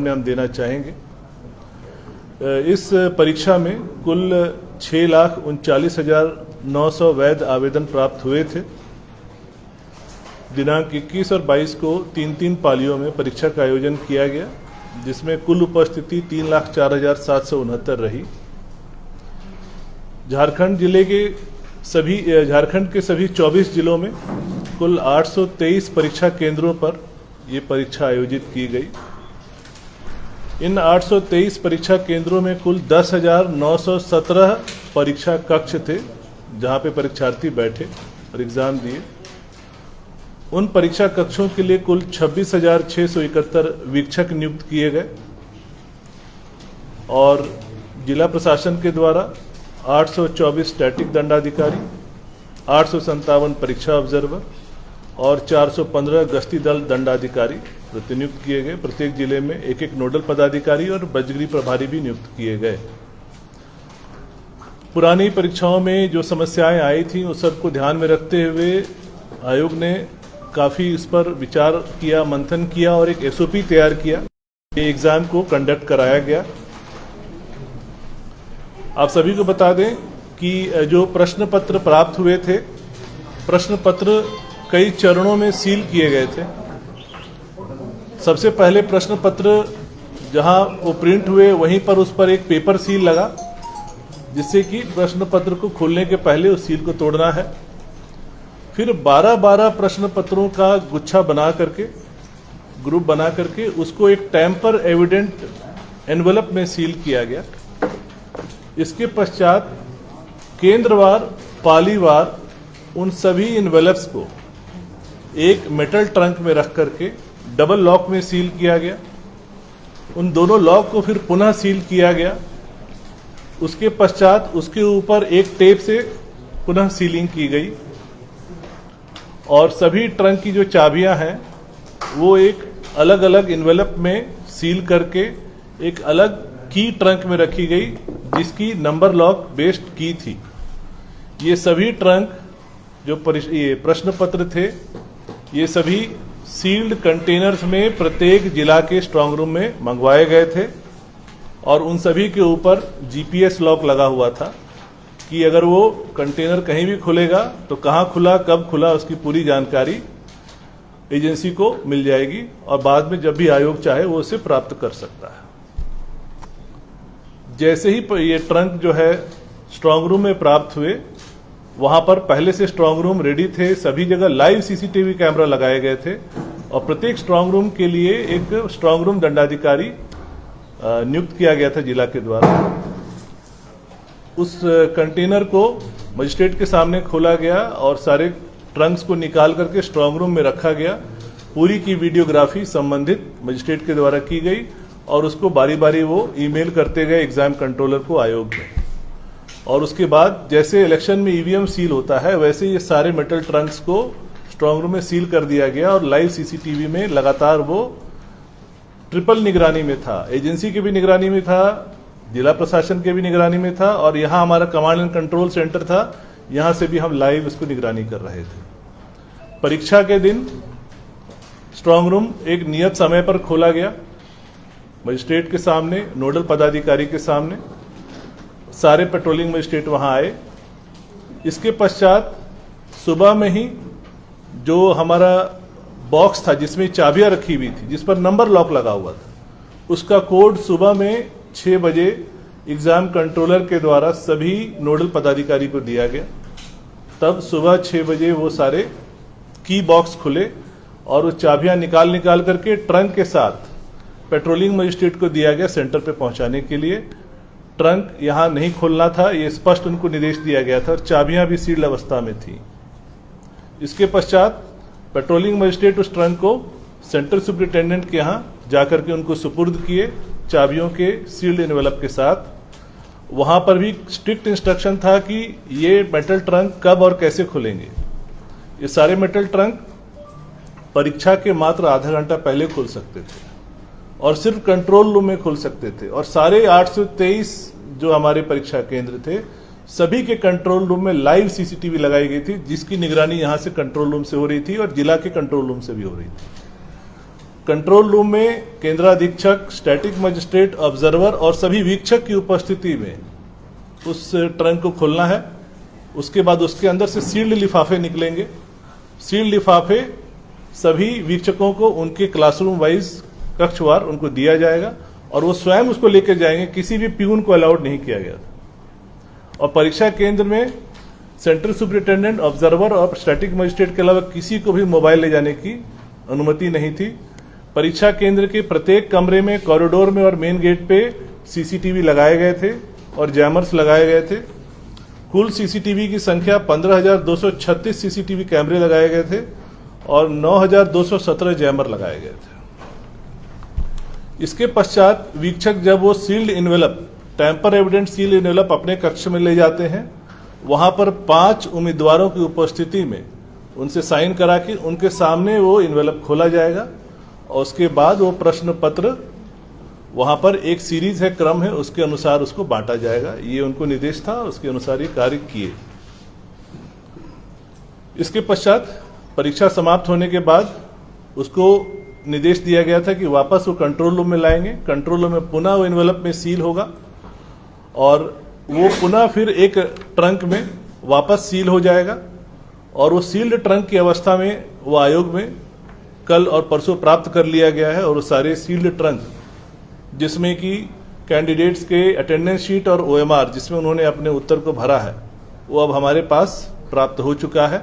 सामने हम देना चाहेंगे। इस परीक्षा में कुल 6,39,900 वैध आवेदन प्राप्त हुए थे। दिनांक 21 और 22 को 3-3 पालियों में परीक्षा का आयोजन किया गया, जिसमें कुल उपस्थिति 3,04,769 रही। झारखंड के सभी 24 जिलों में कुल 823 परीक्षा केंद्रों पर ये परीक्षा आयोजित की गई। इन 823 परीक्षा केंद्रों में कुल 10,917 परीक्षा कक्ष थे, जहां पे परीक्षार्थी बैठे और एग्जाम दिए। उन परीक्षा कक्षों के लिए कुल 26,671 वीक्षक नियुक्त किए गए और जिला प्रशासन के द्वारा 824 स्टैटिक दंडाधिकारी, 857 परीक्षा ऑब्जर्वर और 415 गश्ती दल दंडाधिकारी प्रतिनियुक्त किए गए। प्रत्येक जिले में एक एक नोडल पदाधिकारी और बजगरी प्रभारी भी नियुक्त किए गए। पुरानी परीक्षाओं में जो समस्याएं आई थी उस सबको ध्यान में रखते हुए आयोग ने काफ़ी इस पर विचार किया, मंथन किया और एक एसओपी तैयार किया। ये एग्ज़ाम को कंडक्ट कराया गया। आप सभी को बता दें कि जो प्रश्न पत्र प्राप्त हुए थे, प्रश्न पत्र कई चरणों में सील किए गए थे। सबसे पहले प्रश्न पत्र जहां वो प्रिंट हुए वहीं पर उस पर एक पेपर सील लगा, जिससे कि प्रश्न पत्र को खोलने के पहले उस सील को तोड़ना है। फिर 12-12 प्रश्न पत्रों का गुच्छा बना करके, ग्रुप बना करके उसको एक टैम्पर एविडेंट एनवलप में सील किया गया। इसके पश्चात केंद्रवार, पालीवार उन सभी एनवेलप्स को एक मेटल ट्रंक में रख करके डबल लॉक में सील किया गया। उन दोनों लॉक को फिर पुनः सील किया गया। उसके पश्चात उसके ऊपर एक टेप से पुनः सीलिंग की गई और सभी ट्रंक की जो चाबियां हैं वो एक अलग अलग एनवेलप में सील करके एक अलग की ट्रंक में रखी गई, जिसकी नंबर लॉक बेस्ड की थी। ये सभी ट्रंक जो ये प्रश्न पत्र थे, ये सभी सील्ड कंटेनर्स में प्रत्येक जिला के स्ट्रांग रूम में मंगवाए गए थे और उन सभी के ऊपर जीपीएस लॉक लगा हुआ था कि अगर वो कंटेनर कहीं भी खुलेगा तो कहाँ खुला, कब खुला, उसकी पूरी जानकारी एजेंसी को मिल जाएगी और बाद में जब भी आयोग चाहे वो उसे प्राप्त कर सकता है। जैसे ही ये ट्रंक जो है स्ट्रांग रूम में प्राप्त हुए, वहां पर पहले से स्ट्रांग रूम रेडी थे। सभी जगह लाइव सीसीटीवी कैमरा लगाए गए थे और प्रत्येक स्ट्रांग रूम के लिए एक स्ट्रांग रूम दंडाधिकारी नियुक्त किया गया था जिला के द्वारा। उस कंटेनर को मजिस्ट्रेट के सामने खोला गया और सारे ट्रंक्स को निकाल करके स्ट्रांग रूम में रखा गया। पूरी की वीडियोग्राफी संबंधित मजिस्ट्रेट के द्वारा की गई और उसको बारी बारी वो ईमेल करते गए एग्जाम कंट्रोलर को आयोग में। और उसके बाद जैसे इलेक्शन में ईवीएम सील होता है, वैसे ये सारे मेटल ट्रंक्स को स्ट्रांग रूम में सील कर दिया गया और लाइव सीसीटीवी में लगातार वो ट्रिपल निगरानी में था। एजेंसी की भी निगरानी में था, जिला प्रशासन के भी निगरानी में था और यहाँ हमारा कमांड एंड कंट्रोल सेंटर था, यहाँ से भी हम लाइव इसको निगरानी कर रहे थे। परीक्षा के दिन स्ट्रांग रूम एक नियत समय पर खोला गया, मजिस्ट्रेट के सामने, नोडल पदाधिकारी के सामने। सारे पेट्रोलिंग मजिस्ट्रेट वहां आए। इसके पश्चात सुबह में ही जो हमारा बॉक्स था जिसमें चाबियां रखी हुई थी, जिस पर नंबर लॉक लगा हुआ था, उसका कोड सुबह में 6 बजे एग्जाम कंट्रोलर के द्वारा सभी नोडल पदाधिकारी को दिया गया। तब सुबह 6 बजे वो सारे की बॉक्स खुले और वो चाबियां निकाल करके ट्रंक के साथ पेट्रोलिंग मजिस्ट्रेट को दिया गया सेंटर पे पहुंचाने के लिए। ट्रंक यहां नहीं खोलना था, ये स्पष्ट उनको निर्देश दिया गया था और चाबियां भी सील्ड अवस्था में थी। इसके पश्चात पेट्रोलिंग मजिस्ट्रेट उस ट्रंक को सेंटर सुपरिटेंडेंट के यहां जाकर के उनको सुपुर्द किए चाबियों के सील्ड एनवेलप के साथ। वहां पर भी स्ट्रिक्ट इंस्ट्रक्शन था कि ये मेटल ट्रंक कब और कैसे खुलेंगे। ये सारे मेटल ट्रंक परीक्षा के मात्र आधा घंटा पहले खुल सकते थे और सिर्फ कंट्रोल रूम में खुल सकते थे। और सारे 823 जो हमारे परीक्षा केंद्र थे, सभी के कंट्रोल रूम में लाइव सीसीटीवी लगाई गई थी, जिसकी निगरानी यहां से कंट्रोल रूम से हो रही थी और जिला के कंट्रोल रूम से भी हो रही थी। कंट्रोल रूम में केंद्राधीक्षक, स्टैटिक मजिस्ट्रेट, ऑब्जर्वर और सभी वीक्षक की उपस्थिति में उस ट्रंक को खोलना है। उसके बाद उसके अंदर से सील्ड लिफाफे निकलेंगे। सील्ड लिफाफे सभी वीक्षकों को उनके क्लासरूम वाइज कक्षवार उनको दिया जाएगा और वो स्वयं उसको लेकर जाएंगे। किसी भी प्यून को अलाउड नहीं किया गया था। और परीक्षा केंद्र में सेंट्रल सुपरिटेंडेंट, ऑब्जर्वर और स्टैटिक मजिस्ट्रेट के अलावा किसी को भी मोबाइल ले जाने की अनुमति नहीं थी। परीक्षा केंद्र के प्रत्येक कमरे में, कॉरिडोर में और मेन गेट पे सीसीटीवी लगाए गए थे और जैमर्स लगाए गए थे। कुल सीसीटीवी की संख्या 15,236 सीसीटीवी कैमरे लगाए गए थे और 9,217 जैमर लगाए गए थे। इसके पश्चात वीक्षक जब वो sealed envelope, tamper evident sealed envelope अपने कक्ष में ले जाते हैं, वहां पर 5 उम्मीदवारों की उपस्थिति में उनसे साइन करा के उनके सामने वो इन्वेलप खोला जाएगा और उसके बाद वो प्रश्न पत्र, वहां पर एक सीरीज है, क्रम है, उसके अनुसार उसको बांटा जाएगा। ये उनको निर्देश था, उसके अनुसार ये कार्य किए। इसके पश्चात परीक्षा समाप्त होने के बाद उसको निर्देश दिया गया था कि वापस वो कंट्रोल रूम में लाएंगे। कंट्रोल रूम में पुनः वो इन्वेलप में सील होगा और वो पुनः फिर एक ट्रंक में वापस सील हो जाएगा और वो सील्ड ट्रंक की अवस्था में वो आयोग में कल और परसों प्राप्त कर लिया गया है। और वो सारे सील्ड ट्रंक, जिसमें कि कैंडिडेट्स के अटेंडेंस शीट और ओएमआर जिसमें उन्होंने अपने उत्तर को भरा है, वो अब हमारे पास प्राप्त हो चुका है।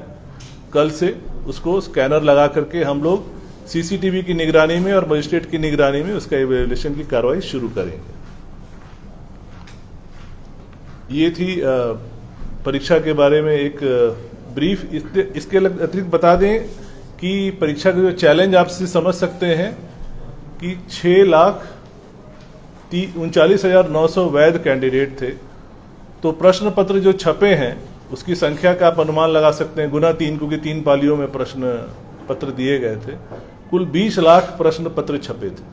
कल से उसको स्कैनर लगा करके हम लोग सीसीटीवी की निगरानी में और मजिस्ट्रेट की निगरानी में उसका इवैल्यूएशन की कार्रवाई शुरू करेंगे। ये थी परीक्षा के बारे में एक ब्रीफ। इसके अतिरिक्त बता दें कि परीक्षा का जो चैलेंज आप समझ सकते हैं कि 6,39,900 वैध कैंडिडेट थे। तो प्रश्न पत्र जो छपे हैं उसकी संख्या का आप अनुमान लगा सकते हैं, गुना 3, क्योंकि 3 पालियों में प्रश्न पत्र दिए गए थे। कुल 20 लाख प्रश्न पत्र छपे थे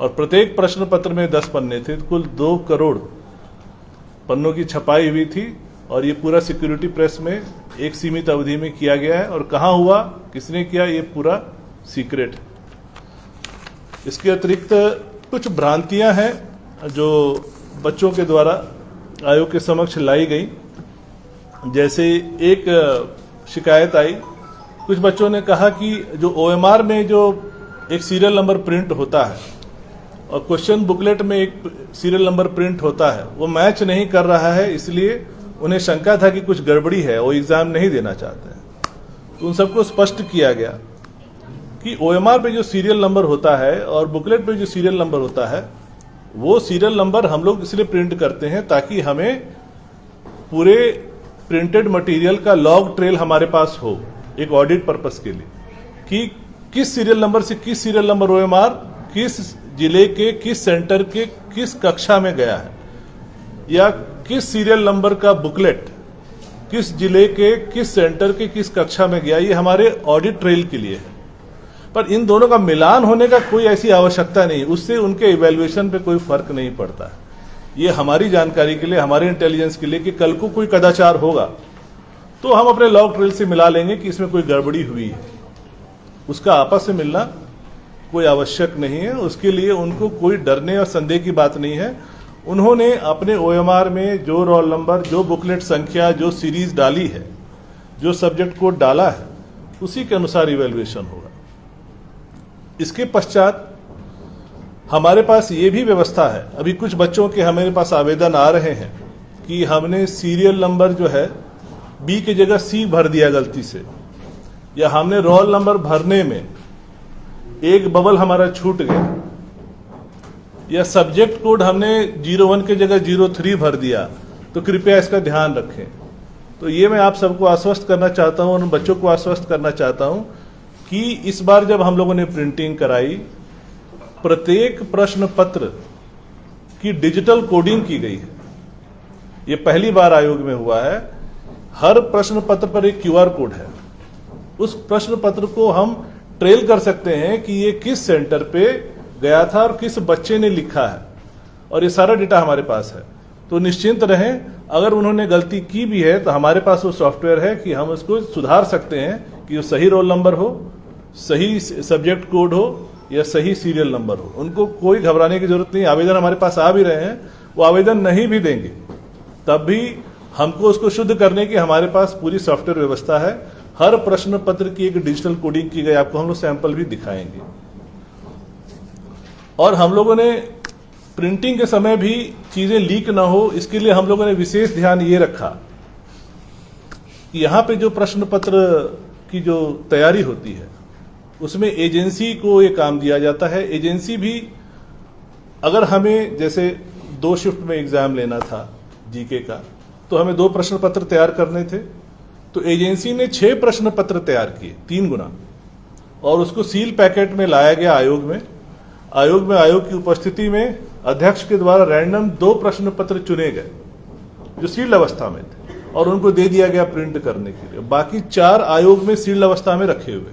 और प्रत्येक प्रश्न पत्र में 10 पन्ने थे। कुल 2 करोड़ पन्नों की छपाई हुई थी और ये पूरा सिक्योरिटी प्रेस में एक सीमित अवधि में किया गया है। और कहाँ हुआ, किसने किया, ये पूरा सीक्रेट है। इसके अतिरिक्त कुछ भ्रांतियां हैं जो बच्चों के द्वारा आयोग के समक्ष लाई गई। जैसे एक शिकायत आई, कुछ बच्चों ने कहा कि जो ओएमआर में जो एक सीरियल नंबर प्रिंट होता है और क्वेश्चन बुकलेट में एक सीरियल नंबर प्रिंट होता है, वो मैच नहीं कर रहा है, इसलिए उन्हें शंका था कि कुछ गड़बड़ी है, वो एग्जाम नहीं देना चाहते हैं। तो उन सबको स्पष्ट किया गया कि ओएमआर पे जो सीरियल नंबर होता है और बुकलेट पे जो सीरियल नंबर होता है, वो सीरियल नंबर हम लोग इसलिए प्रिंट करते हैं ताकि हमें पूरे प्रिंटेड मटेरियल का लॉग ट्रेल हमारे पास हो, एक ऑडिट पर्पस के लिए, कि किस सीरियल नंबर से किस सीरियल नंबर ओएमआर किस जिले के किस सेंटर के किस कक्षा में गया है, या किस सीरियल नंबर का बुकलेट किस जिले के किस सेंटर के किस कक्षा में गया। ये हमारे ऑडिट ट्रेल के लिए है। पर इन दोनों का मिलान होने का कोई ऐसी आवश्यकता नहीं, उससे उनके इवैल्यूएशन पे कोई फर्क नहीं पड़ता है। ये हमारी जानकारी के लिए, हमारे इंटेलिजेंस के लिए कि कल को कोई कदाचार होगा तो हम अपने लॉग ट्रेल से मिला लेंगे कि इसमें कोई गड़बड़ी हुई है। उसका आपस में मिलना कोई आवश्यक नहीं है। उसके लिए उनको कोई डरने और संदेह की बात नहीं है। उन्होंने अपने ओएमआर में जो रोल नंबर, जो बुकलेट संख्या, जो सीरीज डाली है, जो सब्जेक्ट कोड डाला है, उसी के अनुसार इवैल्यूएशन होगा। इसके पश्चात हमारे पास ये भी व्यवस्था है, अभी कुछ बच्चों के हमारे पास आवेदन आ रहे हैं कि हमने सीरियल नंबर जो है बी की जगह सी भर दिया गलती से, या हमने रोल नंबर भरने में एक बबल हमारा छूट गया, या सब्जेक्ट कोड हमने 01 की जगह 03 भर दिया, तो कृपया इसका ध्यान रखें। तो ये मैं आप सबको आश्वस्त करना चाहता हूं और उन बच्चों को आश्वस्त करना चाहता हूं कि इस बार जब हम लोगों ने प्रिंटिंग कराई, प्रत्येक प्रश्न पत्र की डिजिटल कोडिंग की गई है। ये पहली बार आयोग में हुआ है। हर प्रश्न पत्र पर एक क्यूआर कोड है। उस प्रश्न पत्र को हम ट्रेल कर सकते हैं कि ये किस सेंटर पे गया था और किस बच्चे ने लिखा है, और ये सारा डेटा हमारे पास है। तो निश्चिंत रहें, अगर उन्होंने गलती की भी है तो हमारे पास वो सॉफ्टवेयर है कि हम उसको सुधार सकते हैं कि वो सही रोल नंबर हो, सही सब्जेक्ट कोड हो या सही सीरियल नंबर हो। उनको कोई घबराने की जरूरत नहीं। आवेदन हमारे पास आ भी रहे हैं, वो आवेदन नहीं भी देंगे तब भी हमको उसको शुद्ध करने की हमारे पास पूरी सॉफ्टवेयर व्यवस्था है। हर प्रश्न पत्र की एक डिजिटल कोडिंग की गई, आपको हम लोग सैंपल भी दिखाएंगे। और हम लोगों ने प्रिंटिंग के समय भी चीजें लीक ना हो, इसके लिए हम लोगों ने विशेष ध्यान ये रखा कि यहां पे जो प्रश्न पत्र की जो तैयारी होती है उसमें एजेंसी को ये काम दिया जाता है। एजेंसी भी अगर हमें जैसे 2 शिफ्ट में एग्जाम लेना था जीके का, तो हमें 2 प्रश्न पत्र तैयार करने थे, तो एजेंसी ने 6 प्रश्न पत्र तैयार किए, 3 गुना, और उसको सील पैकेट में लाया गया आयोग में। आयोग की उपस्थिति में अध्यक्ष के द्वारा रैंडम 2 प्रश्न पत्र चुने गए जो सील्ड अवस्था में थे और उनको दे दिया गया प्रिंट करने के लिए। बाकी 4 आयोग में सील्ड अवस्था में रखे हुए।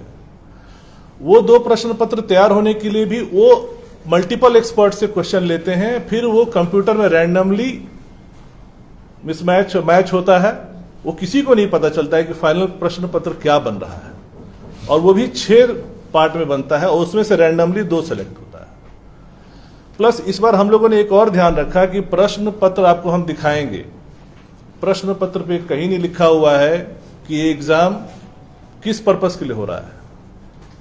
वो 2 प्रश्न पत्र तैयार होने के लिए भी वो मल्टीपल एक्सपर्ट से क्वेश्चन लेते हैं, फिर वो कंप्यूटर में रैंडमली मिसमैच मैच होता है। वो किसी को नहीं पता चलता है कि फाइनल प्रश्न पत्र क्या बन रहा है, और वो भी 6 पार्ट में बनता है और उसमें से रैंडमली 2 सेलेक्ट होता है। प्लस इस बार हम लोगों ने एक और ध्यान रखा कि प्रश्न पत्र आपको हम दिखाएंगे, प्रश्न पत्र पे कहीं नहीं लिखा हुआ है कि ये एग्जाम किस पर्पस के लिए हो रहा है।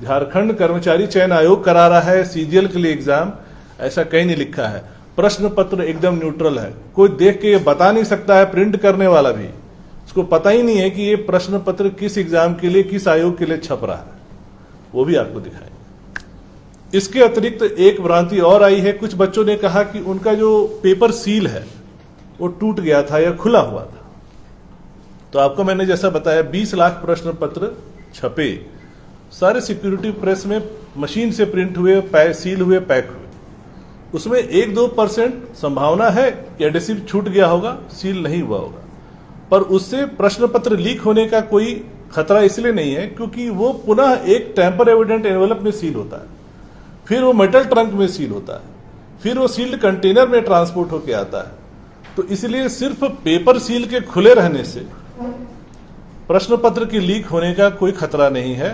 झारखंड कर्मचारी चयन आयोग करा रहा है सीजीएल के लिए एग्जाम, ऐसा कहीं नहीं लिखा है। प्रश्न पत्र एकदम न्यूट्रल है, कोई देख के ये बता नहीं सकता है, प्रिंट करने वाला भी उसको पता ही नहीं है कि ये प्रश्न पत्र किस एग्जाम के लिए, किस आयोग के लिए छप रहा है, वो भी आपको दिखाएंगे। इसके अतिरिक्त एक भ्रांति और आई है, कुछ बच्चों ने कहा कि उनका जो पेपर सील है वो टूट गया था या खुला हुआ था। तो आपको मैंने जैसा बताया 20 लाख प्रश्न पत्र छपे, सारे सिक्योरिटी प्रेस में मशीन से प्रिंट हुए, सील हुए, पैक हुए। उसमें 1-2% संभावना है कि एडेसिव छूट गया होगा, सील नहीं हुआ होगा, पर उससे प्रश्न पत्र लीक होने का कोई खतरा इसलिए नहीं है क्योंकि वो पुनः एक टेम्पर एविडेंट एनवेलप में सील होता है, फिर वो मेटल ट्रंक में सील होता है, फिर वो सील्ड कंटेनर में ट्रांसपोर्ट होकर आता है। तो इसलिए सिर्फ पेपर सील के खुले रहने से प्रश्न पत्र की लीक होने का कोई खतरा नहीं है।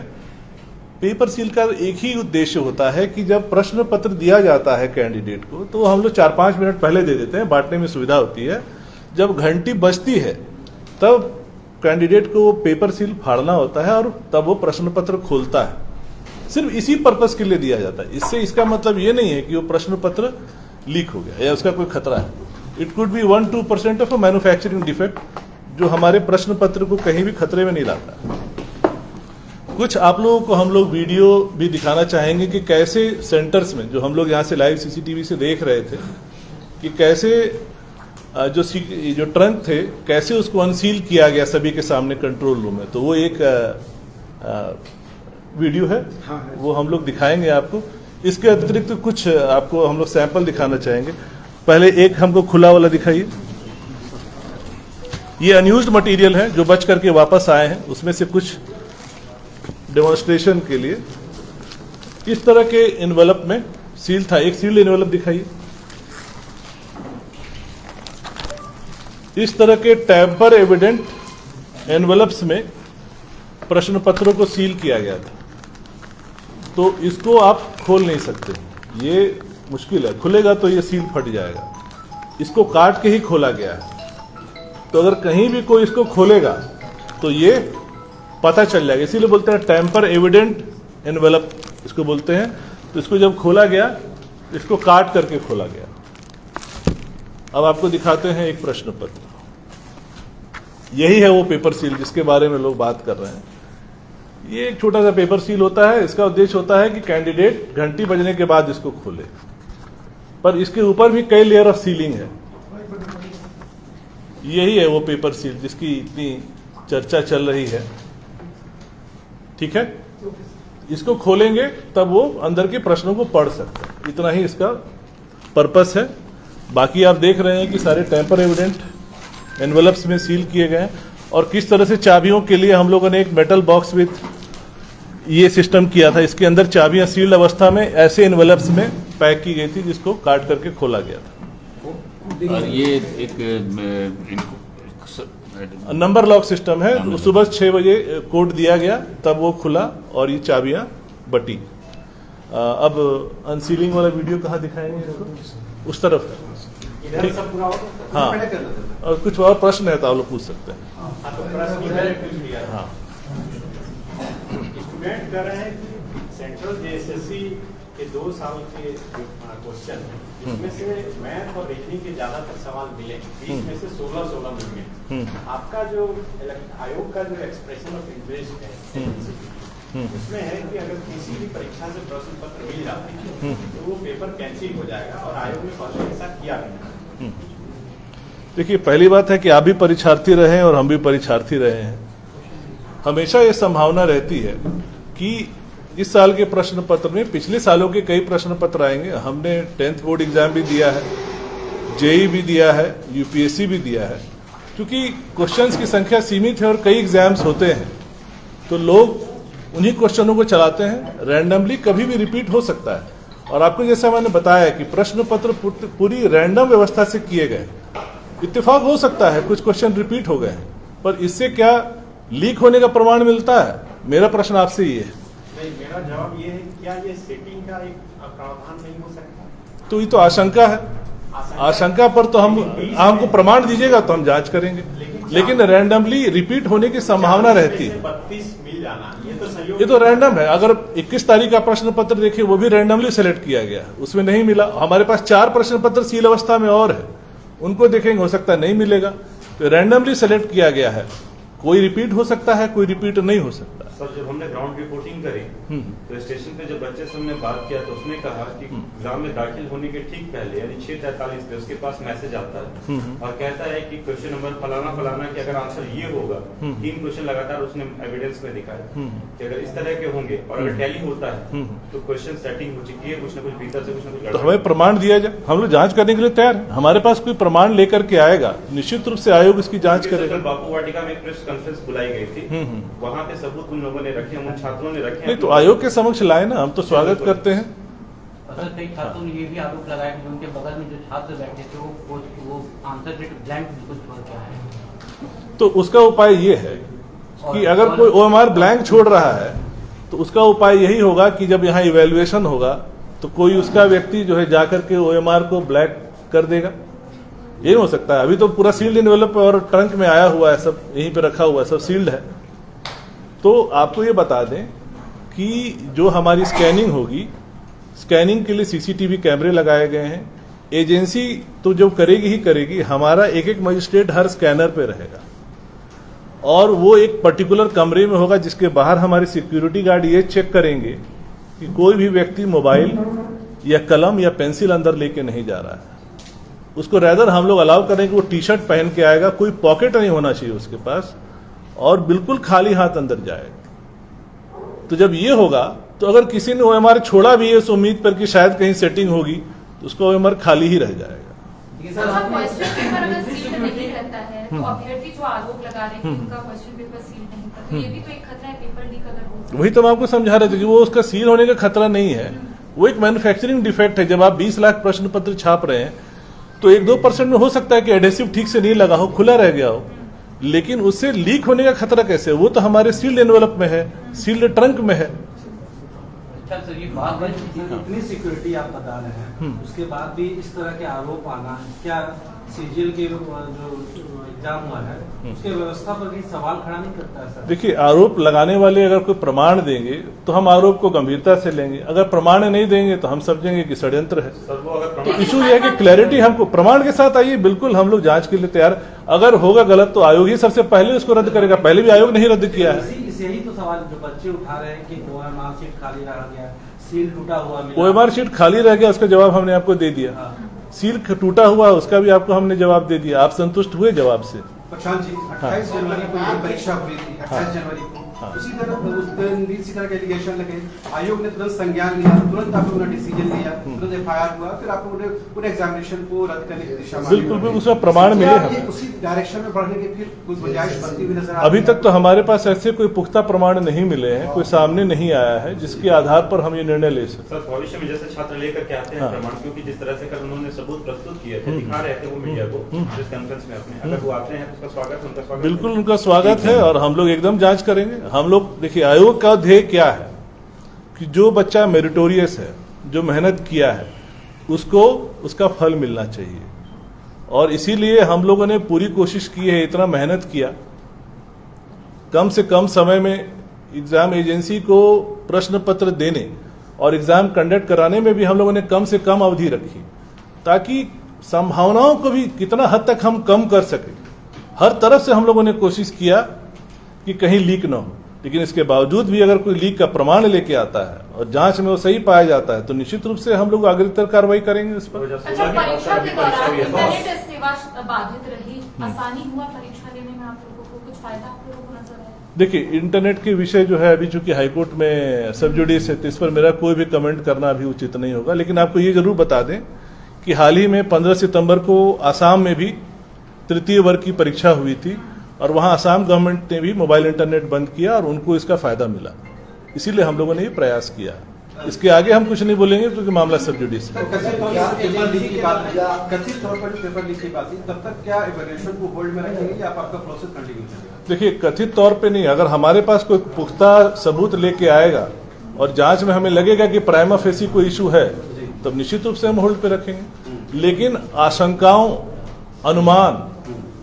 पेपर सील का एक ही उद्देश्य होता है कि जब प्रश्न पत्र दिया जाता है कैंडिडेट को, तो हम लोग 4-5 मिनट पहले दे देते हैं, बांटने में सुविधा होती है। जब घंटी बजती है तब कैंडिडेट को पेपर सील फाड़ना होता है और तब वो प्रश्न पत्र खोलता है। सिर्फ इसी पर्पस के लिए दिया जाता है। इससे इसका मतलब ये नहीं है कि वो प्रश्न पत्र लीक हो गया या उसका कोई खतरा है। It could be 1-2% of a manufacturing defect जो हमारे प्रश्न पत्र को कहीं भी खतरे में नहीं लाता। कुछ आप लोगों को हम लोग वीडियो भी दिखाना चाहेंगे कि कैसे सेंटर्स में, जो हम लोग यहाँ से लाइव सीसीटीवी से देख रहे थे, कि कैसे जो ट्रंक थे कैसे उसको अनसील किया गया सभी के सामने कंट्रोल रूम में। तो वो एक वीडियो है, वो हम लोग दिखाएंगे आपको। इसके अतिरिक्त कुछ आपको हम लोग सैंपल दिखाना चाहेंगे। पहले एक हमको खुला वाला दिखाइए। ये अनयूज्ड मटेरियल है जो बच करके वापस आए हैं, उसमें से कुछ डेमोन्स्ट्रेशन के लिए। इस तरह के एनवेलप में सील था, एक सील्ड एनवेलप दिखाइए। इस तरह के टैम्पर एविडेंट एनवेलप्स में प्रश्न पत्रों को सील किया गया था, तो इसको आप खोल नहीं सकते, ये मुश्किल है। खुलेगा तो ये सील फट जाएगा। इसको काट के ही खोला गया है, तो अगर कहीं भी कोई इसको खोलेगा तो ये पता चल जाएगा। इसीलिए बोलते हैं टैम्पर एविडेंट एनवेलप इसको बोलते हैं। तो इसको जब खोला गया, इसको काट करके खोला गया। अब आपको दिखाते हैं एक प्रश्न पत्र। यही है वो पेपर सील जिसके बारे में लोग बात कर रहे हैं। ये एक छोटा सा पेपर सील होता है। इसका उद्देश्य होता है कि कैंडिडेट घंटी बजने के बाद इसको खोले, पर इसके ऊपर भी कई लेयर ऑफ सीलिंग है। यही है वो पेपर सील जिसकी इतनी चर्चा चल रही है। ठीक है, इसको खोलेंगे तब वो अंदर के प्रश्नों को पढ़ सकते हैं। इतना ही इसका पर्पस है। बाकी आप देख रहे हैं कि सारे टेम्पर एविडेंट एनवेलप्स में सील किए गए हैं। और किस तरह से चाबियों के लिए हम लोगों ने एक मेटल बॉक्स विथ ये सिस्टम किया था। इसके अंदर चाबियां सील्ड अवस्था में ऐसे एनवेलप्स में पैक की गई थी जिसको काट करके खोला गया था। और ये एक नंबर लॉक सिस्टम है। तो सुबह 6 बजे कोड दिया गया, तब वो खुला और ये चाबियां बटी। अब अनसीलिंग वाला वीडियो कहाँ दिखाएंगे इसको? उस तरफ है, ठीक। हाँ, और कुछ और प्रश्न है तो आप लोग पूछ सकते हैं। हाँ, स्टूडेंट कह रहे हैं कि सेंट्रल जेएसएससी के 2 साल के क्वेश्चन है, इसमें से मैथ और रीजनिंग के ज्यादातर सवाल मिले, 20 में से 16 मिल गए। आपका जो आयोग का जो एक्सप्रेशन ऑफ इंटरेस्ट है उसमें है कि अगर किसी भी परीक्षा से प्रश्न पत्र मिल जाते हैं तो वो पेपर कैंसिल हो जाएगा, और आयोग ने पहले ऐसा किया नहीं। देखिए, पहली बात है कि आप भी परीक्षार्थी रहे हैं और हम भी परीक्षार्थी रहे हैं। हमेशा ये संभावना रहती है कि इस साल के प्रश्न पत्र में पिछले सालों के कई प्रश्न पत्र आएंगे। हमने 10th बोर्ड एग्जाम भी दिया है, जेई भी दिया है, यूपीएससी भी दिया है। क्योंकि क्वेश्चंस की संख्या सीमित है और कई एग्जाम्स होते हैं, तो लोग उन्हीं क्वेश्चनों को चलाते हैं। रैंडमली कभी भी रिपीट हो सकता है। और आपको जैसा मैंने बताया कि प्रश्न पत्र पूरी रैंडम व्यवस्था से किए गए। इत्तेफाक हो सकता है कुछ क्वेश्चन रिपीट हो गए, पर इससे क्या लीक होने का प्रमाण मिलता है? मेरा प्रश्न आपसे ये है। नहीं, मेरा जवाब ये है, क्या ये सेटिंग का एक प्रावधान नहीं हो सकता? तो ये तो आशंका है। आशंका पर तो हमको प्रमाण दीजिएगा तो हम जांच करेंगे, लेकिन रैंडमली रिपीट होने की संभावना रहती है। 32 मिल जाना ये तो रैंडम है। अगर 21 तारीख का प्रश्न पत्र देखिए, वो भी रैंडमली सेलेक्ट किया गया, उसमें नहीं मिला। हमारे पास 4 प्रश्न पत्र सील अवस्था में और है, उनको देखेंगे, हो सकता है नहीं मिलेगा। तो रैंडमली सेलेक्ट किया गया है। कोई रिपीट हो सकता है, कोई रिपीट नहीं हो सकता। सर, जब हमने ग्राउंड रिपोर्टिंग करी तो स्टेशन पे जब बच्चे से हमने बात किया तो उसने कहा कि एग्जाम में दाखिल होने के ठीक पहले यानी 6:43 पे उसके पास मैसेज आता है और कहता है कि क्वेश्चन नंबर फलाना फलाना कि अगर आंसर ये होगा, 3 क्वेश्चन लगातार उसने एविडेंस में दिखाया कि अगर इस तरह के होंगे और अगर टैली होता है तो क्वेश्चन सेटिंग हो चुकी है, कुछ ना कुछ भीतर से कुछ ना कुछ। तो हमें प्रमाण दिया जाए, हम लोग जांच करने के लिए तैयार है। हमारे पास कोई प्रमाण लेकर के आएगा, निश्चित रूप से आयोग इसकी जांच करेगा। बापू वाटिका में प्रेस कॉन्फ्रेंस बुलाई गई थी, वहाँ पे सबूत उन लोगों ने रखे, उन छात्रों ने रखे। नहीं तो आयोग के समक्ष लाए ना, हम तो स्वागत करते हैं। कई छात्रों ने ये भी आरोप लगाया कि उनके बगल में जो छात्र बैठे थे वो आंसर ब्लैंक बिल्कुल छोड़ के आए। तो उसका उपाय ये है कि अगर कोई ओएमआर ब्लैंक छोड़ रहा है तो उसका उपाय यही होगा कि जब यहाँ इवैल्यूएशन होगा तो कोई उसका व्यक्ति जो है जाकर के ओएमआर को ब्लैक कर देगा। ये हो सकता है। अभी तो पूरा सील्ड एनवेलप और ट्रंक में आया हुआ है, सब यहीं पे रखा हुआ है, सब सील्ड है। तो आपको ये बता दें कि जो हमारी स्कैनिंग होगी, स्कैनिंग के लिए सीसीटीवी कैमरे लगाए गए हैं। एजेंसी तो जो करेगी ही करेगी, हमारा एक एक मजिस्ट्रेट हर स्कैनर पे रहेगा और वो एक पर्टिकुलर कमरे में होगा जिसके बाहर हमारे सिक्योरिटी गार्ड ये चेक करेंगे कि कोई भी व्यक्ति मोबाइल या कलम या पेंसिल अंदर लेके नहीं जा रहा है। उसको रैदर हम लोग अलाउ करेंगे वो टी शर्ट पहन के आएगा, कोई पॉकेट नहीं होना चाहिए उसके पास और बिल्कुल खाली हाथ अंदर जाएगा। तो जब ये होगा तो अगर किसी ने ओएमआर छोड़ा भी है उस उम्मीद पर कि शायद कहीं सेटिंग होगी तो उसका ओएमआर खाली ही रह जाएगा। क्वेश्चन पेपर अगर सील्ड नहीं रहता है तो अभ्यर्थी जो आरोप लगा रहे हैं उनका क्वेश्चन पेपर सील नहीं था, तो ये भी तो एक खतरा है पेपर लीक अगर हो सकता है। वही तो मैं आपको समझा रहे थे कि वो उसका सील होने का खतरा नहीं है, वो एक मैन्युफैक्चरिंग डिफेक्ट है। जब आप 20 लाख प्रश्न पत्र छाप रहे हैं तो 1-2% में हो सकता है कि एडेसिव ठीक से नहीं लगा हो, खुला रह गया हो, लेकिन उससे लीक होने का खतरा कैसे? वो तो हमारे सील्ड एनवेलप में है, सील्ड ट्रंक में है। इतनी सिक्योरिटी आप बता रहे हैं, उसके बाद भी इस तरह के आरोप आना, क्या सीजीएल के जो एग्जाम हुआ है उसके व्यवस्था पर भी सवाल खड़ा नहीं करता है सर? देखिए, आरोप लगाने वाले अगर कोई प्रमाण देंगे तो हम आरोप को गंभीरता से लेंगे, अगर प्रमाण नहीं देंगे तो हम समझेंगे कि षड्यंत्र है। तो इशू ये है कि क्लैरिटी हमको प्रमाण के साथ आइए, बिल्कुल हम लोग जांच के लिए तैयार। अगर होगा गलत तो आयोग ही सबसे पहले उसको रद्द करेगा, पहले भी आयोग नहीं रद्द किया है। यही तो सवाल जो बच्चे उठा रहे हैं कि ओएमआर शीट खाली रह गया, सील टूटा हुआ, ओएमआर शीट खाली रह गया, उसका जवाब हमने आपको दे दिया। सील टूटा हुआ उसका भी आपको हमने जवाब दे दिया। आप संतुष्ट हुए जवाब से? प्रशांत जी, 28 जनवरी को ये परीक्षा हुई थी, 28 जनवरी को उसी तरह उस दिन भी इसी तरह के एलिगेशन लगे, आयोग ने तुरंत संज्ञान लिया, तुरंत आप लोगों ने डिसीजन लिया, तुरंत एफआईआर हुआ, फिर आप लोगों ने पूरे एग्जामिनेशन को रद्द करने की दिशा में बिल्कुल उसका प्रमाण मिले हमें। उसी डायरेक्शन में बढ़ने की फिर कुछ गुंजाइश बनती हुई नजर अभी तक तो हमारे पास ऐसे कोई पुख्ता प्रमाण नहीं मिले हैं, कोई सामने नहीं आया है जिसके आधार पर हम ये निर्णय ले सकते। सर, भविष्य में जैसे छात्र लेकर के आते हैं प्रमाण, क्योंकि जिस तरह से कल उन्होंने सबूत प्रस्तुत किए थे, दिखा रहे थे वो मीडिया को प्रेस कॉन्फ्रेंस में अपने, अगर वो आते हैं तो उसका स्वागत, उनका स्वागत बिल्कुल उनका स्वागत है और हम लोग एकदम जांच करेंगे। हम लोग देखिए, आयोग का ध्येय क्या है कि जो बच्चा मेरिटोरियस है, जो मेहनत किया है, उसको उसका फल मिलना चाहिए। और इसीलिए हम लोगों ने पूरी कोशिश की है, इतना मेहनत किया, कम से कम समय में एग्जाम एजेंसी को प्रश्न पत्र देने और एग्जाम कंडक्ट कराने में भी हम लोगों ने कम से कम अवधि रखी, ताकि संभावनाओं को भी कितना हद तक हम कम कर सके। हर तरफ से हम लोगों ने कोशिश किया कि कहीं लीक ना हो, लेकिन इसके बावजूद भी अगर कोई लीक का प्रमाण लेके आता है और जांच में वो सही पाया जाता है तो निश्चित रूप से हम लोग अग्रतर कार्रवाई करेंगे इस पर। अच्छा, परीक्षा के दौरान इंटरनेट सेवा बाधित रही, आसानी हुआ परीक्षा लेने में आप लोगों को, कुछ फायदा आप लोगों को नजर आया? देखिए, इंटरनेट के विषय जो है अभी चूंकि हाईकोर्ट में सब जुडिस है तो इस पर मेरा कोई भी कमेंट करना अभी उचित नहीं होगा, लेकिन आपको ये जरूर बता दें कि हाल ही में 15 सितंबर को आसाम में भी तृतीय वर्ग की परीक्षा हुई थी और वहां आसाम गवर्नमेंट ने भी मोबाइल इंटरनेट बंद किया और उनको इसका फायदा मिला, इसीलिए हम लोगों ने ये प्रयास किया। इसके आगे हम कुछ नहीं बोलेंगे क्योंकि मामला सब जुडिस है। कथित तौर पर लीक की बात है, तब तक क्या इवैल्यूएशन को होल्ड में रखेंगे या आपका प्रोसेस कंटिन्यू करेगा? देखिए, कथित तौर पे नहीं, अगर हमारे पास कोई पुख्ता सबूत लेके आएगा और जांच में हमें लगेगा कि प्राइमा फेसी कोई इशू है तब निश्चित रूप से हम होल्ड पे रखेंगे, लेकिन आशंकाओं, अनुमान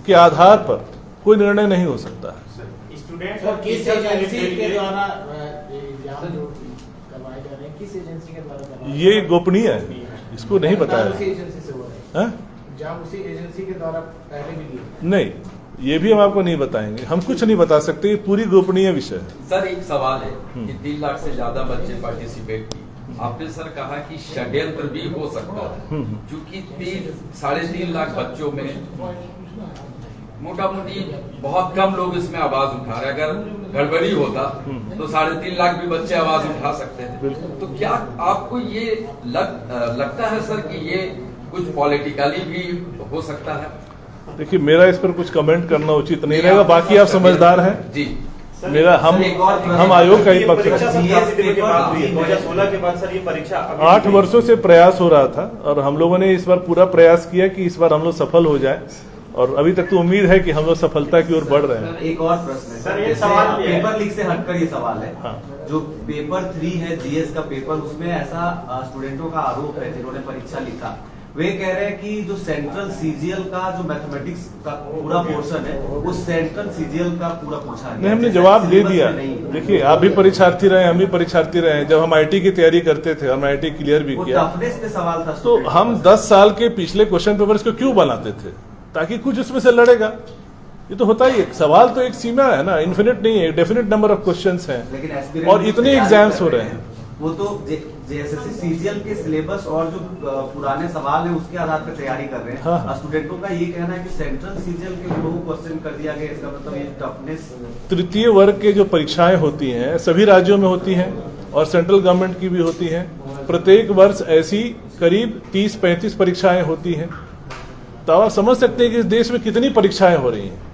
के आधार पर कोई निर्णय नहीं हो सकता है। स्टूडेंट्स और और किस टीचर एजेंसी के द्वारा एग्जाम जो करवाए जा रहे हैं, किस एजेंसी के द्वारा करवाए? ये गोपनीय है, इसको नहीं बताया। उसी एजेंसी से हो रहा है, एग्जाम उसी एजेंसी के द्वारा पहले भी लिए? नहीं, ये भी हम आपको नहीं बताएंगे, हम कुछ नहीं बता सकते, ये पूरी गोपनीय विषय है। सर, एक सवाल है कि 3 लाख से ज्यादा बच्चे पार्टिसिपेट किए, आपने सर कहा कि षड्यंत्र भी हो सकता है, क्योंकि 3-3.5 लाख बच्चों में मोटा मोटी बहुत कम लोग इसमें आवाज उठा रहे। अगर गड़बड़ी होता तो 3.5 लाख भी बच्चे आवाज उठा सकते हैं। तो क्या आपको ये लगता है सर कि ये कुछ पॉलिटिकली भी हो सकता है? देखिए, मेरा इस पर कुछ कमेंट करना उचित नहीं रहेगा, बाकी आप समझदार हैं जी। मेरा हम आयोग का ही पक्ष है। 2016 के बाद सर ये परीक्षा 8 वर्षों से प्रयास हो रहा था और हम लोगों ने इस बार पूरा प्रयास किया कि इस बार हम लोग सफल हो जाए और अभी तक तो उम्मीद है कि हम लोग सफलता की ओर बढ़ रहे हैं। एक और प्रश्न है सर, एक सवाल भी है। पेपर लीक से हटकर ये सवाल है। हाँ। जो पेपर 3 है जीएस का पेपर, उसमें ऐसा स्टूडेंटों का आरोप है जिन्होंने परीक्षा लिखा, वे कह रहे हैं कि जो सेंट्रल सीजीएल का जो मैथमेटिक्स का पूरा पोर्शन है वो सेंट्रल सीजीएल का पूरा पूछा नहीं, हमने जवाब दे दिया। देखिए, आप भी परीक्षार्थी रहे, हम भी परीक्षार्थी रहे, जब हम आईटी की तैयारी करते थे और मैं आईटी क्लियर भी किया, टफनेस पे सवाल था। तो हम 10 साल के पिछले क्वेश्चन पेपर्स को क्यों बनाते थे? ताकि कुछ उसमें से लड़ेगा। ये तो होता ही है, सवाल तो एक सीमा है ना, इन्फिनिट नहीं है, डेफिनेट नंबर ऑफ क्वेश्चंस हैं, लेकिन और इतने एग्जाम्स हो रहे हैं। वो तो जेएसएससी सीजीएल के सिलेबस और जो पुराने सवाल है उसके आधार पर तैयारी कर रहे हैं। हाँ। स्टूडेंटों का ये कहना है कि सेंट्रल सीजीएल के दो क्वेश्चन कर दिया गया, इसका मतलब ये टफनेस। तृतीय वर्ग के जो परीक्षाएं होती हैं सभी राज्यों में होती हैं और सेंट्रल गवर्नमेंट की भी होती हैं। प्रत्येक वर्ष ऐसी करीब 30-35 परीक्षाएं होती हैं, तो आप समझ सकते हैं कि इस देश में कितनी परीक्षाएं हो रही हैं।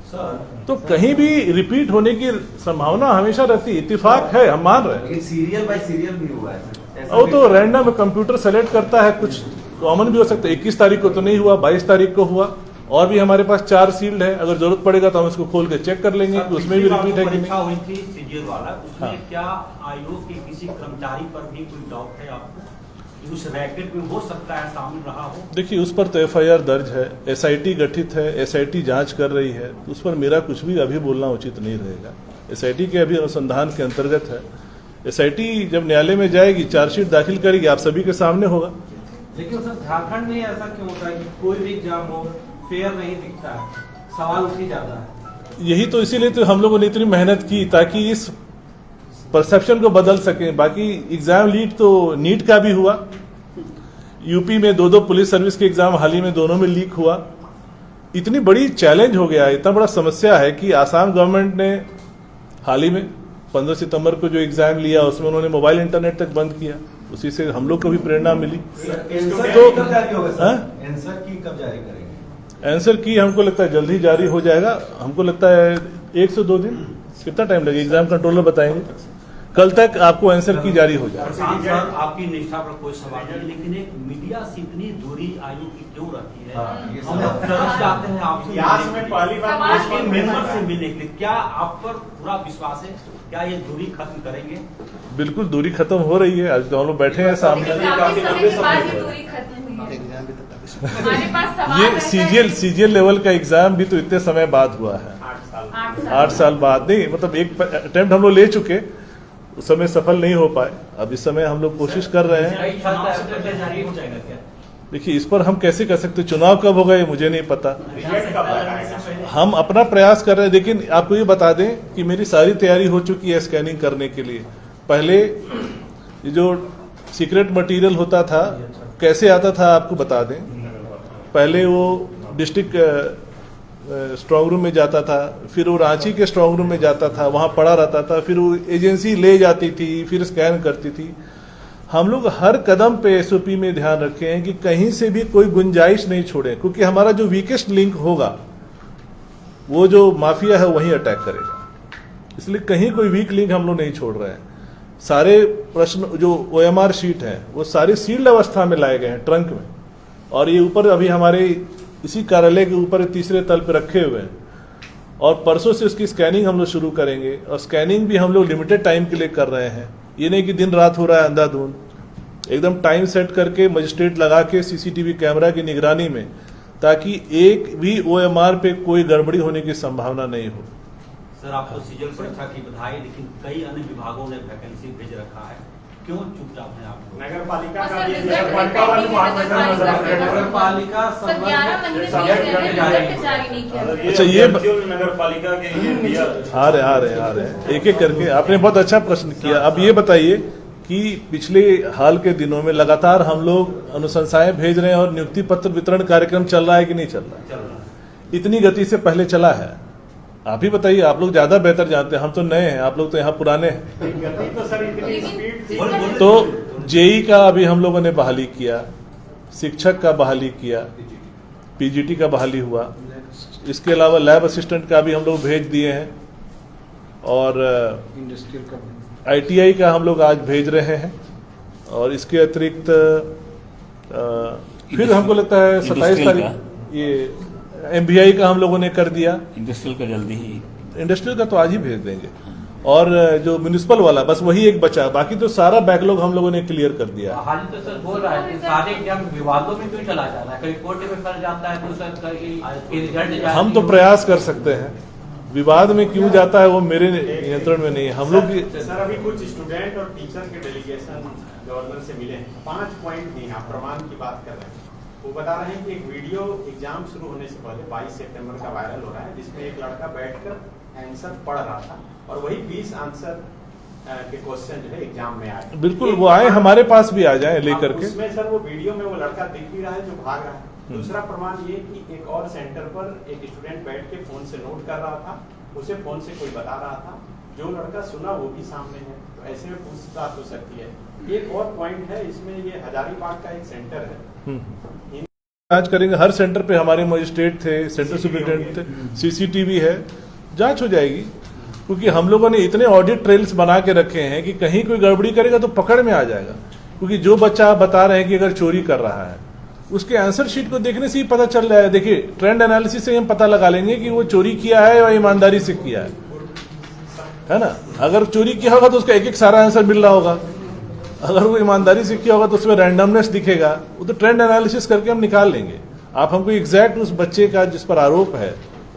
तो कहीं भी रिपीट होने की संभावना हमेशा रहती है, इत्तेफाक है, हम मान रहे हैं। लेकिन सीरियल बाय सीरियल भी हुआ है, वो तो रैंडम कंप्यूटर सेलेक्ट करता है, कुछ कॉमन भी हो सकता है। 21 तारीख को तो नहीं हुआ, 22 तारीख को हुआ, और भी हमारे पास 4 सील्ड है, अगर जरूरत पड़ेगा तो हम इसको खोल के चेक कर लेंगे कि उसमें भी रिपीट है कि परीक्षा नहीं। हुई थी सीजीएल वाला, उसमें हाँ। क्या आयोग के किसी कर्मचारी पर भी कोई डाउट है आपको कि उस रैकेट में हो सकता है शामिल रहा हो? देखिए, उस पर तो एफआईआर दर्ज है, एसआईटी गठित है, एसआईटी जांच कर रही है, तो उस पर मेरा कुछ भी अभी बोलना उचित नहीं रहेगा। एसआईटी के अभी अनुसंधान के अंतर्गत है। एसआईटी जब न्यायालय में जाएगी, चार्जशीट दाखिल करेगी, आप सभी के सामने होगा। लेकिन सर, झारखंड में ऐसा क्यों होता है कि कोई भी एग्जाम हो फेयर नहीं दिखता है, सवाल उठ ही जाता है? यही तो इसीलिए तो हम लोगों ने इतनी मेहनत की ताकि इस परसेप्शन को बदल सकें। बाकी एग्जाम लीक तो नीट का भी हुआ, यूपी में 2 पुलिस सर्विस के एग्जाम हाल ही में दोनों में लीक हुआ। इतनी बड़ी चैलेंज हो गया, इतना बड़ा समस्या है कि आसाम गवर्नमेंट ने हाल ही में 15 सितंबर को जो एग्जाम लिया उसमें उन्होंने मोबाइल इंटरनेट तक बंद किया, उसी से हम लोग को भी प्रेरणा मिली। आंसर की कब जारी करेंगे? आंसर की हमको लगता है जल्द ही जारी हो जाएगा। हमको लगता है 1 से 2 दिन, कितना टाइम लगेगा एग्जाम कंट्रोलर बताएंगे। कल तक आपको आंसर की जारी हो जाए। प्रशांत सर, आपकी निष्ठा पर कोई सवाल नहीं, लेकिन एक मीडिया से इतनी दूरी आयु की क्यों रहती है? हम लोग तरस जाते हैं आपसे इतिहास में पहली बार उसके मेंबर से मिलने के लिए। क्या आप पर पूरा विश्वास है? क्या ये दूरी खत्म करेंगे? बिल्कुल दूरी खत्म हो रही है। आज तो हम लोग बैठे हैं सामने। ये सीजीएल लेवल का एग्जाम भी तो इतने समय बाद हुआ है, 8 साल बाद। नहीं मतलब एक अटेम्प्ट हम लोग ले चुके, उस समय सफल नहीं हो पाए। अब इस समय हम लोग कोशिश कर रहे हैं। देखिए इस पर हम कैसे कर सकते, चुनाव कब होगा ये मुझे नहीं पता। हम अपना प्रयास कर रहे हैं। लेकिन आपको ये बता दें कि मेरी सारी तैयारी हो चुकी है स्कैनिंग करने के लिए। पहले ये जो सीक्रेट मटेरियल होता था कैसे आता था आपको बता दें। पहले वो डिस्ट्रिक्ट स्ट्रांग रूम में जाता था, फिर वो रांची के स्ट्रांग रूम में जाता था, वहां पड़ा रहता था, फिर वो एजेंसी ले जाती थी, फिर स्कैन करती थी। हम लोग हर कदम पे एसओपी में ध्यान रखे हैं कि कहीं से भी कोई गुंजाइश नहीं छोड़े, क्योंकि हमारा जो वीकेस्ट लिंक होगा वो जो माफिया है वहीं अटैक करेगा। इसलिए कहीं कोई वीक लिंक हम लोग नहीं छोड़ रहे हैं। सारे प्रश्न जो OMR शीट है वो सारी सील्ड अवस्था में लाए गए हैं ट्रंक में, और ये ऊपर अभी हमारे इसी कार्यालय के ऊपर तीसरे तल पे रखे हुए हैं। और परसों से उसकी स्कैनिंग हम लोग शुरू करेंगे, और स्कैनिंग भी हम लोग लिमिटेड टाइम के लिए कर रहे हैं। ये नहीं कि दिन रात हो रहा है अंधाधुंध। एकदम टाइम सेट करके मजिस्ट्रेट लगा के CCTV कैमरा की निगरानी में, ताकि एक भी OMR पे कोई गड़बड़ी होने की संभावना नहीं हो। सर आपको सीजीएल परीक्षा की बधाई, लेकिन कई अन्य विभागों ने वैकेंसी भेज रखा है, क्यों चुपचाप है आप? नगर पालिका का अच्छा ये नगर पालिका के आ रहे एक एक करके आपने बहुत अच्छा प्रश्न किया। अब ये बताइए कि पिछले हाल के दिनों में लगातार हम लोग अनुशंसाएं भेज रहे हैं और नियुक्ति पत्र वितरण कार्यक्रम चल रहा है कि नहीं चल रहा है? इतनी गति से पहले चला है? आप ही बताइए, आप लोग ज्यादा बेहतर जानते हैं, हम तो नए हैं, आप लोग तो यहाँ पुराने हैं। तो जेई का अभी हम लोगों ने बहाली किया, शिक्षक का बहाली किया, पीजीटी का बहाली हुआ, इसके अलावा लैब असिस्टेंट का भी हम लोग भेज दिए हैं, और ITI का हम लोग आज भेज रहे हैं। और इसके अतिरिक्त फिर हमको लगता है 27 तारीख ये MBI का हम लोगों ने कर दिया। इंडस्ट्रियल का जल्दी ही, इंडस्ट्रियल का तो आज ही भेज देंगे। और जो म्युनिसिपल वाला बस वही एक बचा, बाकी तो सारा बैकलॉग हम लोगों ने क्लियर कर दिया। हाल तो सर बोल रहा है कि सारे एग्जाम विवादों में क्यों चला जा रहा है? कहीं कोर्ट में फंस जाता है तो सर रिजल्ट हम तो प्रयास कर सकते हैं, विवाद में क्यों जाता है वो मेरे नियंत्रण में नहीं है। हम लोग सर अभी कुछ स्टूडेंट और टीचर के डेलीगेशन गवर्नर से मिले हैं, 5 पॉइंट नहीं, आप प्रमाण की बात कर रहे हैं। वो बता रहे हैं कि एक वीडियो एग्जाम शुरू होने से पहले 22 सितंबर का वायरल हो रहा है, जिसमें एक लड़का बैठकर आंसर पढ़ रहा था, और वही 20 आंसर के क्वेश्चन जो है एग्जाम में आए। बिल्कुल वो आए, हमारे पास भी आ जाए लेकर के। उसमें सर वो वीडियो में वो लड़का दिख भी रहा है जो भाग रहा है। दूसरा प्रमाण ये कि एक और सेंटर पर एक स्टूडेंट बैठ के फोन से नोट कर रहा था, उसे फोन से कोई बता रहा था, जो लड़का सुना वो भी सामने है, तो ऐसे में पूछताछ हो सकती है। एक और पॉइंट है इसमें, ये हजारीबाग का एक सेंटर है, जांच करेंगे। हर सेंटर पे हमारे मजिस्ट्रेट थे, सेंटर सुपरिटेंडेंट थे, CCTV है, जांच हो जाएगी। क्योंकि हम लोगों ने इतने ऑडिट ट्रेल्स बना के रखे हैं कि कहीं कोई गड़बड़ी करेगा तो पकड़ में आ जाएगा। क्योंकि जो बच्चा आप बता रहे हैं कि अगर चोरी कर रहा है, उसके आंसर शीट को देखने से ही पता चल रहा है। देखिए ट्रेंड एनालिसिस से हम पता लगा लेंगे कि वो चोरी किया है या ईमानदारी से किया है ना। अगर चोरी किया होगा तो उसका एक एक सारा आंसर मिल रहा होगा, अगर वो ईमानदारी से किया होगा तो उसमें रैंडमनेस दिखेगा। वो तो ट्रेंड एनालिसिस करके हम निकाल लेंगे। आप हमको एग्जैक्ट उस बच्चे का जिस पर आरोप है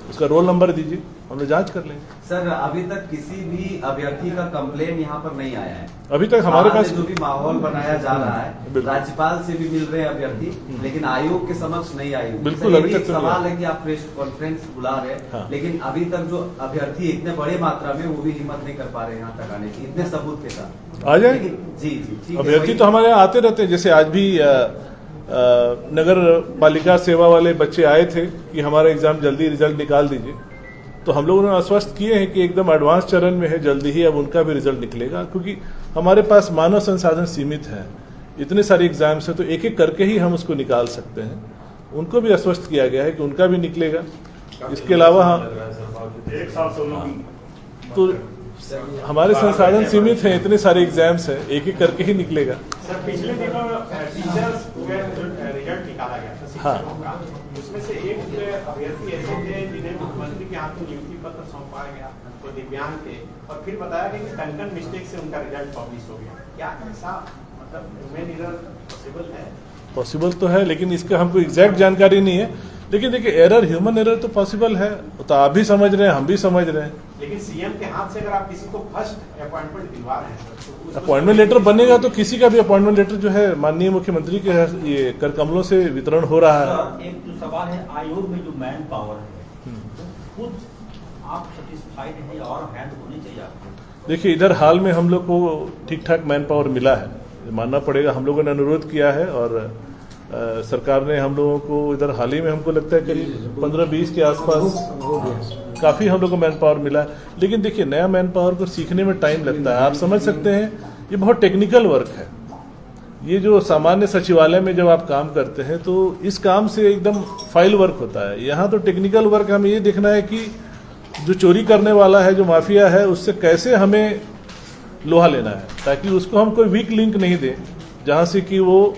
उसका रोल नंबर दीजिए, हम लोग जांच कर लेंगे। सर अभी तक किसी भी अभ्यर्थी का कंप्लेन यहाँ पर नहीं आया है? अभी तक हमारे पास जो भी माहौल बनाया जा रहा है, राज्यपाल से भी मिल रहे हैं अभ्यर्थी, लेकिन आयोग के समक्ष नहीं आई। बिल्कुल अभी तक सवाल है कि आप प्रेस कॉन्फ्रेंस बुला रहे हैं, लेकिन अभी तक जो अभ्यर्थी इतने बड़े मात्रा में, वो भी हिम्मत नहीं कर पा रहे यहाँ तक आने की, इतने सबूत के साथ आ जाएंगे। जी अभ्यर्थी तो हमारे यहाँ आते रहते हैं। जैसे आज भी नगर पालिका सेवा वाले बच्चे आए थे कि हमारा एग्जाम जल्दी रिजल्ट निकाल दीजिए, तो हम लोगों ने आश्वस्त किए हैं कि एकदम एडवांस चरण में है, जल्दी ही अब उनका भी रिजल्ट निकलेगा। क्योंकि हमारे पास मानव संसाधन सीमित है, इतने सारे एग्जाम्स है, तो एक एक करके ही हम उसको निकाल सकते हैं। उनको भी आश्वस्त किया गया है कि उनका भी निकलेगा। इसके अलावा एक साल से तो हमारे संसाधन सीमित हैं, इतने सारे एग्जाम्स हैं, एक एक करके ही निकलेगा। सर पिछले दिनों टीचर्स रिजल्ट निकाला गया था शिक्षकों का, उसमें से एक अभ्यर्थी ऐसे थे जिन्हें मुख्यमंत्री के हाथ में नियुक्ति पत्र सौंपाया गया, तो दिव्यांग थे, और फिर बताया गया कि टंकन मिस्टेक से उनका रिजल्ट पब्लिश हो गया। क्या ऐसा मतलब ह्यूमन एरर पॉसिबल है? पॉसिबल तो है, लेकिन इसका हमको एग्जैक्ट जानकारी नहीं है। लेकिन देखिए एरर, ह्यूमन एरर तो पॉसिबल है, तो आप भी समझ रहे हैं, हम भी समझ रहे हैं। लेकिन सीएम के हाथ से अगर आप किसी को फर्स्ट अपॉइंटमेंट दिलवा रहे हैं, तो अपॉइंटमेंट लेटर बनेगा तो किसी का भी अपॉइंटमेंट लेटर जो है माननीय मुख्यमंत्री के ये कर कमलों से वितरण हो रहा है। एक जो सवाल है, आयोग में जो मैन पावर है, खुद आप सेटिस्फाइड है और हैंड होनी चाहिए आपको? देखिए इधर हाल में हम लोग को ठीक ठाक मैन पावर मिला है, मानना पड़ेगा। हम लोगों ने अनुरोध किया है और सरकार ने हम लोगों को इधर हाल ही में, हमको लगता है करीब 15-20 के आसपास काफी हम लोग को मैन पावर मिला है। लेकिन देखिए नया मैन पावर को सीखने में टाइम लगता है, आप समझ सकते हैं, ये बहुत टेक्निकल वर्क है। ये जो सामान्य सचिवालय में जब आप काम करते हैं तो इस काम से एकदम फाइल वर्क होता है। यहाँ तो टेक्निकल वर्क हमें ये देखना है कि जो चोरी करने वाला है, जो माफिया है, उससे कैसे हमें लोहा लेना है, ताकि उसको हम कोई वीक लिंक नहीं दें जहां से कि वो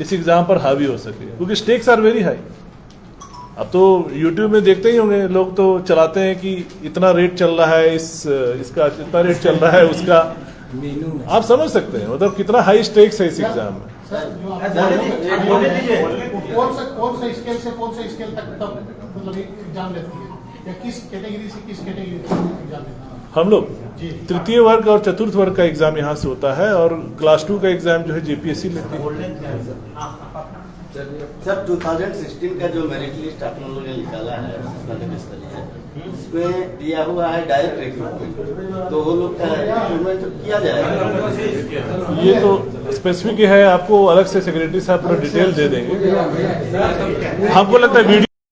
इस एग्जाम पर हावी हो सके, क्योंकि स्टेक्स आर वेरी हाई। अब तो YouTube में देखते ही होंगे, लोग तो चलाते हैं कि इतना रेट चल रहा है, इसका इतना रेट चल रहा है, उसका आप समझ सकते हैं मतलब कितना हाई स्टेक्स है इस एग्जाम में। कौन सा स्केल से कौन सा स्केल तक मतलब एग्जाम लेती है, या किस कैटेगरी से किस कैटेगरी एग्जाम लेता है? हम लोग तृतीय वर्ग और चतुर्थ वर्ग का एग्जाम यहाँ से होता है, और क्लास 2 का एग्जाम जो है जेपीएससी लेती है। सर 2016 का जो मेरिट लिस्ट आप लोगों ने निकाला है इसमें दिया हुआ है डायरेक्ट रिक्रूटमेंट, तो वो लोग का रिक्रूटमेंट किया जाएगा? ये तो स्पेसिफिक है, आपको अलग से सेक्रेटरी साहब पूरा डिटेल दे देंगे। हमको लगता है वीडियो